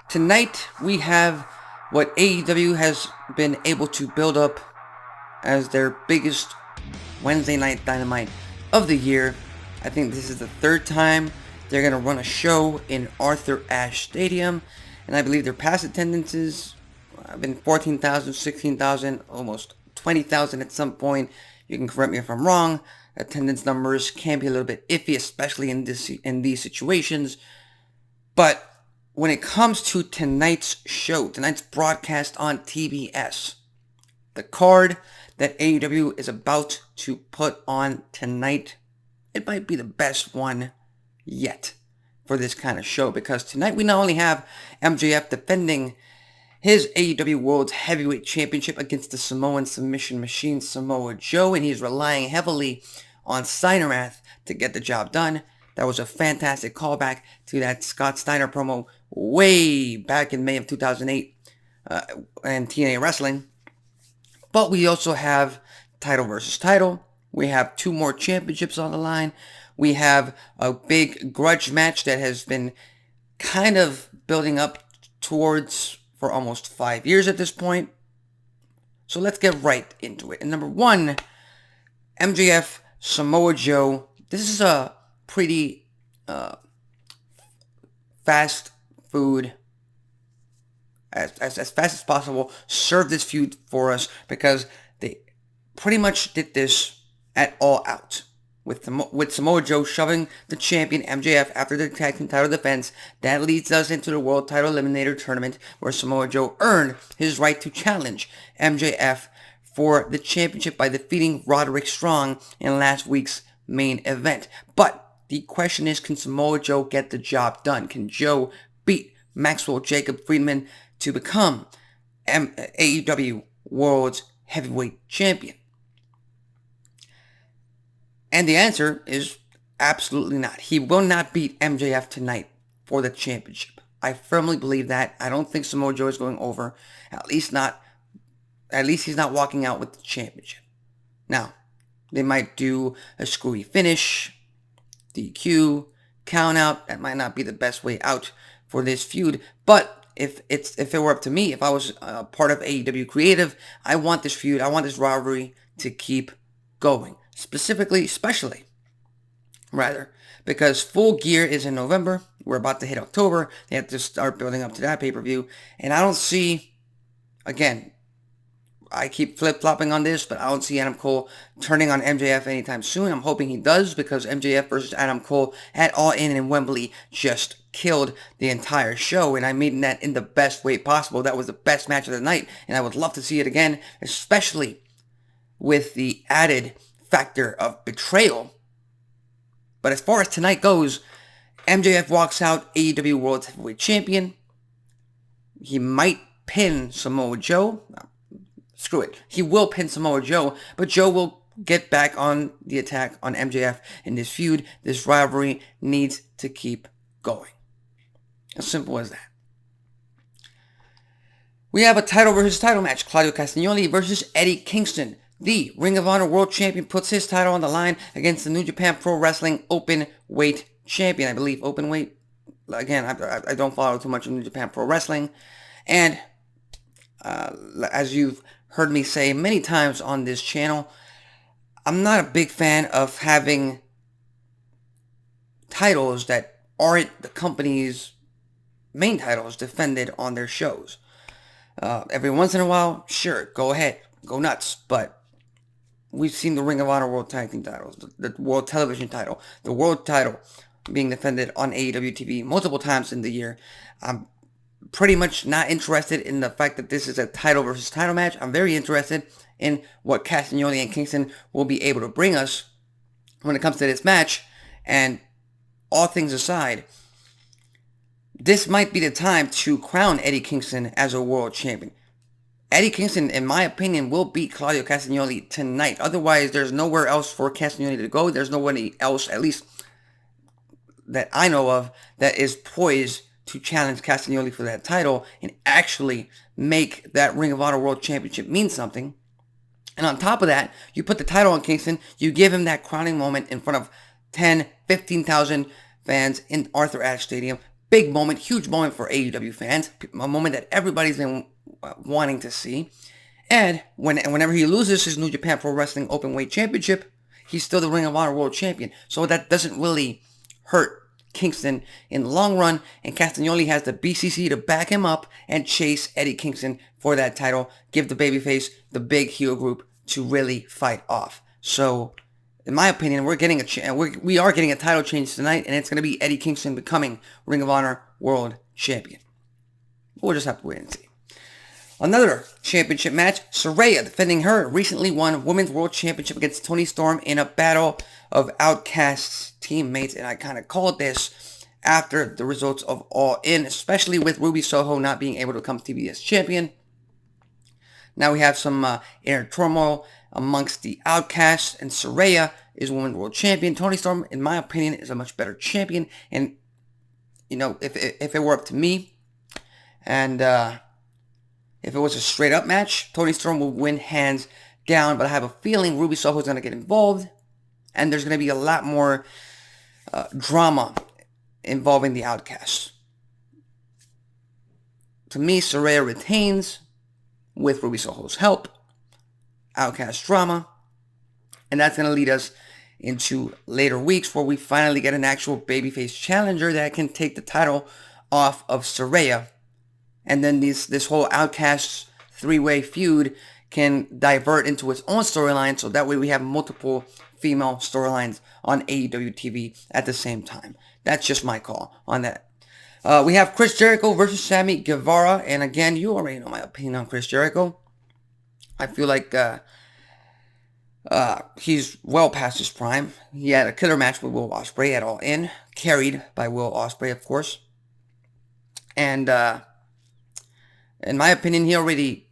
Tonight we have what AEW has been able to build up as their biggest Wednesday night Dynamite of the year. I think this is the third time they're going to run a show in Arthur Ashe Stadium, and I believe their past attendances have been 14,000, 16,000, almost 20,000 at some point. You can correct me if I'm wrong. Attendance numbers can be a little bit iffy, especially in these situations. But when it comes to tonight's show, tonight's broadcast on TBS, the card that AEW is about to put on tonight, it might be the best one yet for this kind of show, because tonight we not only have MJF defending his AEW World Heavyweight Championship against the Samoan submission machine Samoa Joe, and he's relying heavily on Steinerrath to get the job done. That was a fantastic callback to that Scott Steiner promo way back in May of 2008 and TNA Wrestling. But we also have title versus title. We have two more championships on the line. We have a big grudge match that has been kind of building up towards for almost 5 years at this point. So let's get right into it. And number one, MJF, Samoa Joe. This is a pretty fast food, as fast as possible. Serve this feud for us, because they pretty much did this at All Out with Samoa Joe shoving the champion MJF after the tag team title defense. That leads us into the World Title Eliminator Tournament, where Samoa Joe earned his right to challenge MJF for the championship by defeating Roderick Strong in last week's main event. But the question is, can Samoa Joe get the job done? Can Joe beat Maxwell Jacob Friedman to become AEW World's Heavyweight Champion? And the answer is absolutely not. He will not beat MJF tonight for the championship. I firmly believe that. I don't think Samoa Joe is going over. At least he's not walking out with the championship. Now, they might do a screwy finish, DQ, count out. That might not be the best way out for this feud. But if it were up to me, if I was part of AEW Creative, I want this feud, I want this rivalry to keep going. Especially, because Full Gear is in November. We're about to hit October. They have to start building up to that pay-per-view. And I don't see, again, I keep flip-flopping on this, but I don't see Adam Cole turning on MJF anytime soon. I'm hoping he does, because MJF versus Adam Cole at All In Wembley just killed the entire show, and I mean that in the best way possible. That was the best match of the night, and I would love to see it again, especially with the added factor of betrayal. But as far as tonight goes, MJF walks out AEW World Heavyweight Champion. He might pin Samoa Joe. Screw it. He will pin Samoa Joe, but Joe will get back on the attack on MJF in this feud. This rivalry needs to keep going. As simple as that. We have a title versus title match. Claudio Castagnoli versus Eddie Kingston. The Ring of Honor World Champion puts his title on the line against the New Japan Pro Wrestling Open Weight Champion. I believe Open Weight. Again, I don't follow too much of New Japan Pro Wrestling. And as you've heard me say many times on this channel, I'm not a big fan of having titles that aren't the company's main titles defended on their shows. Every once in a while, sure, go ahead, go nuts, but we've seen the Ring of Honor World Tag Team titles, the World Television title, the World title being defended on AEW TV multiple times in the year. I'm pretty much not interested in the fact that this is a title versus title match. I'm very interested in what Castagnoli and Kingston will be able to bring us when it comes to this match. And all things aside, this might be the time to crown Eddie Kingston as a world champion. Eddie Kingston, in my opinion, will beat Claudio Castagnoli tonight. Otherwise, there's nowhere else for Castagnoli to go. There's nobody else, at least that I know of, that is poised to challenge Castagnoli for that title and actually make that Ring of Honor World Championship mean something. And on top of that, you put the title on Kingston, you give him that crowning moment in front of 10, 15,000 fans in Arthur Ashe Stadium. big moment, huge moment for AEW fans, a moment that everybody's been wanting to see. And whenever he loses his New Japan Pro Wrestling Openweight Championship, he's still the Ring of Honor World Champion. So that doesn't really hurt Kingston in the long run, and Castagnoli has the BCC to back him up and chase Eddie Kingston for that title, give the babyface the big heel group to really fight off. So, in my opinion, we are getting a title change tonight, and it's going to be Eddie Kingston becoming Ring of Honor World Champion. We'll just have to wait and see. Another championship match, Saraya defending her recently won Women's World Championship against Toni Storm in a battle of Outcast's teammates, and I kind of called this after the results of All In, especially with Ruby Soho not being able to become TBS champion. Now we have some inner turmoil amongst the Outcasts, and Saraya is Women's World Champion. Toni Storm, in my opinion, is a much better champion, and, you know, if it were up to me, and if it was a straight-up match, Toni Storm will win hands down, but I have a feeling Ruby Soho is going to get involved, and there's going to be a lot more drama involving the Outcasts. To me, Saraya retains with Ruby Soho's help, Outcast drama, and that's going to lead us into later weeks where we finally get an actual babyface challenger that can take the title off of Saraya. And then this whole Outcasts three-way feud can divert into its own storyline, so that way we have multiple female storylines on AEW TV at the same time. That's just my call on that. We have Chris Jericho versus Sammy Guevara, and again, you already know my opinion on Chris Jericho. I feel like he's well past his prime. He had a killer match with Will Ospreay at All In, carried by Will Ospreay, of course. And in my opinion, he already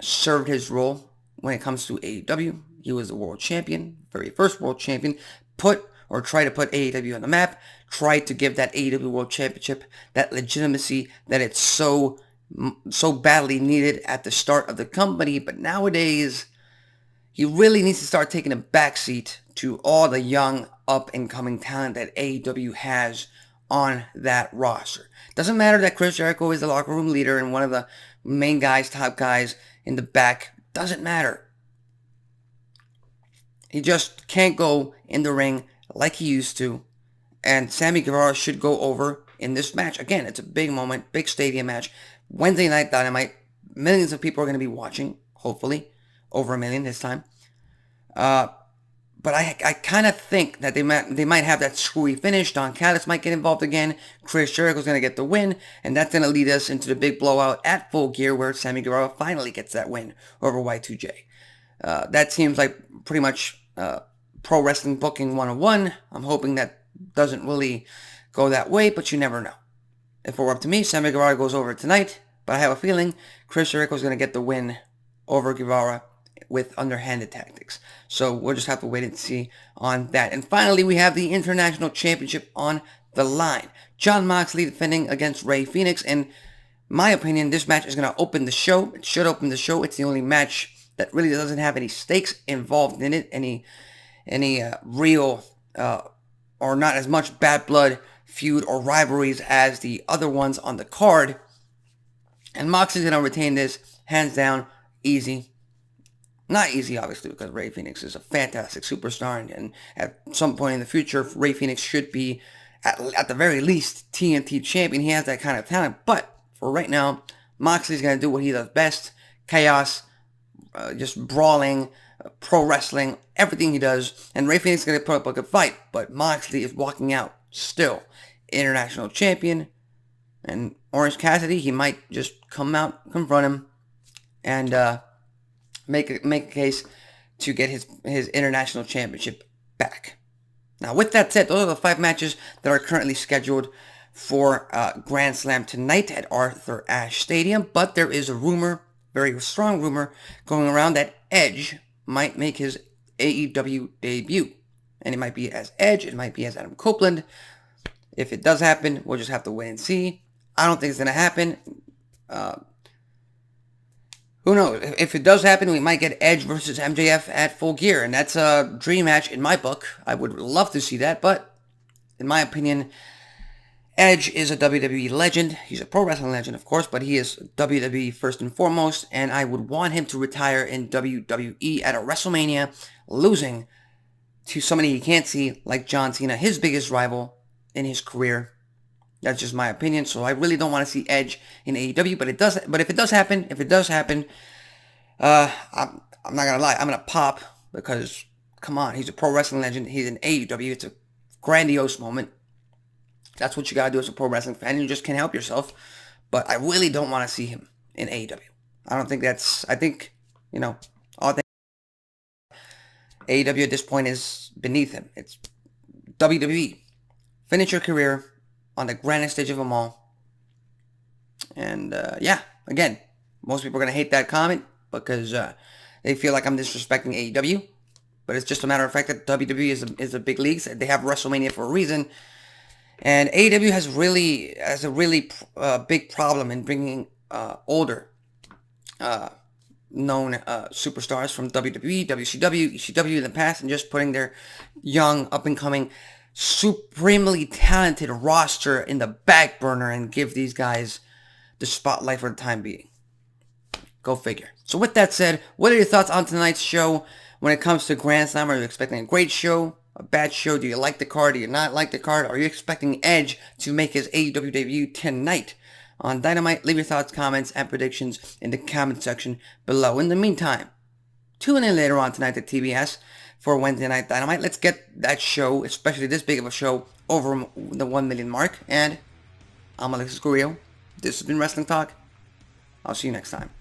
served his role when it comes to AEW. He was the world champion, very first world champion, tried to put AEW on the map, tried to give that AEW World Championship that legitimacy that it's so badly needed at the start of the company. But nowadays, he really needs to start taking a backseat to all the young up-and-coming talent that AEW has on that roster. Doesn't matter that Chris Jericho is the locker room leader and one of the main guys, top guys in the back. Doesn't matter. He just can't go in the ring like he used to. And Sammy Guevara should go over in this match. Again, it's a big moment, big stadium match. Wednesday Night Dynamite. Millions of people are going to be watching, hopefully. Over 1 million this time. But I kind of think that they might have that screwy finish. Don Callis might get involved again. Chris Jericho's going to get the win. And that's going to lead us into the big blowout at Full Gear where Sammy Guevara finally gets that win over Y2J. That seems like pretty much pro wrestling booking 101. I'm hoping that doesn't really go that way, but you never know. If it were up to me, Sammy Guevara goes over tonight. But I have a feeling Chris Jericho's going to get the win over Guevara with underhanded tactics. So we'll just have to wait and see on that. And finally, we have the International Championship on the line. Jon Moxley defending against Rey Fenix. In my opinion, this match is going to open the show. It should open the show. It's the only match that really doesn't have any stakes involved in it. Any real or not as much bad blood feud or rivalries as the other ones on the card. And Moxley's going to retain this hands down, easy. Not easy, obviously, because Rey Fenix is a fantastic superstar, and at some point in the future, Rey Fenix should be, at the very least, TNT champion. He has that kind of talent, but for right now, Moxley's going to do what he does best, chaos, just brawling, pro wrestling, everything he does, and Rey Fenix is going to put up a good fight, but Moxley is walking out still international champion, and Orange Cassidy, he might just come out, confront him, and make a case to get his international championship back. Now, with that said, those are the 5 matches that are currently scheduled for Grand Slam tonight at Arthur Ashe Stadium. But there is a rumor, very strong rumor, going around that Edge might make his AEW debut. And it might be as Edge, it might be as Adam Copeland. If it does happen, we'll just have to wait and see. I don't think it's going to happen. Who knows? If it does happen, we might get Edge versus MJF at Full Gear, and that's a dream match in my book. I would love to see that, but in my opinion, Edge is a WWE legend. He's a pro wrestling legend, of course, but he is WWE first and foremost, and I would want him to retire in WWE at a WrestleMania, losing to somebody he can't see, like John Cena, his biggest rival in his career. That's just my opinion. So I really don't want to see Edge in AEW, but if it does happen, I'm not gonna lie, I'm gonna pop because come on, he's a pro wrestling legend. He's in AEW. It's a grandiose moment. That's what you gotta do as a pro wrestling fan. You just can't help yourself. But I really don't want to see him in AEW. I think all AEW at this point is beneath him. It's WWE. Finish your career on the grandest stage of them all. And again, most people are going to hate that comment because they feel like I'm disrespecting AEW. But it's just a matter of fact that WWE is a big league. They have WrestleMania for a reason. And AEW has a really big problem in bringing older known superstars from WWE, WCW, ECW in the past, and just putting their young, up-and-coming, supremely talented roster in the back burner and give these guys the spotlight for the time being. Go figure. So with that said, what are your thoughts on tonight's show when it comes to Grand Slam? Are you expecting a great show? A bad show? Do you like the card? Do you not like the card? Are you expecting Edge to make his AEW debut tonight on Dynamite? Leave your thoughts, comments, and predictions in the comment section below. In the meantime, tune in later on tonight to TBS for Wednesday Night Dynamite. Let's get that show, especially this big of a show, over the 1 million mark. And I'm Alexis Carrillo. This has been Wrestling Talk. I'll see you next time.